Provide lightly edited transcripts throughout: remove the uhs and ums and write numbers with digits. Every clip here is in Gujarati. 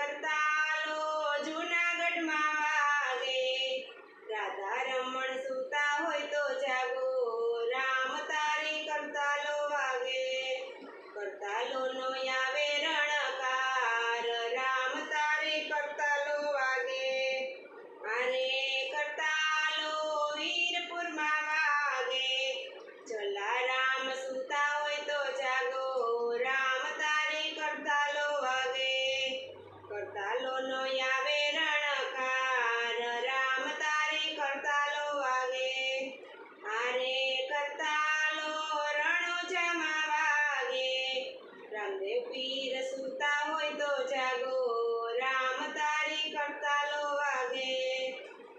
કરતાલો જૂનાગઢમાં વાગે, રાધા રમણ સૂતા હોય તો જાગો, રામ તારે કરતાલો વાગે, કરતાલોનો આવે રણકાર, રામ તારે કરતાલો વાગે, અરે કરતાલો વીરપુરમાં વાગે, જલારામ સૂતા હોય તો જાગો, રામ તારે કરતાલો વાગે, કરતાલોનો આવે રણકાર, રામ તારે કરતાલો વાગે, આરે કરતાલો રણોજામાં વાગે, રામદેવ પીર સૂતા હોય તો જાગો, રામ તારે કરતાલો વાગે,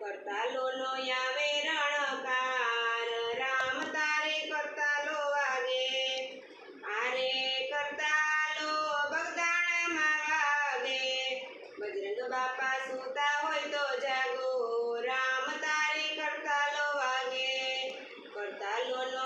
કરતાલોનો આવે રણકાર, રામ તારે કરતાલો વાગે, આરે કરતાલો બગદાણામાં વાગે, બજરંગ બાપા સૂતા હોય તો જાગો, રામ તારે કરતાલો વાગે, કરતાલોનો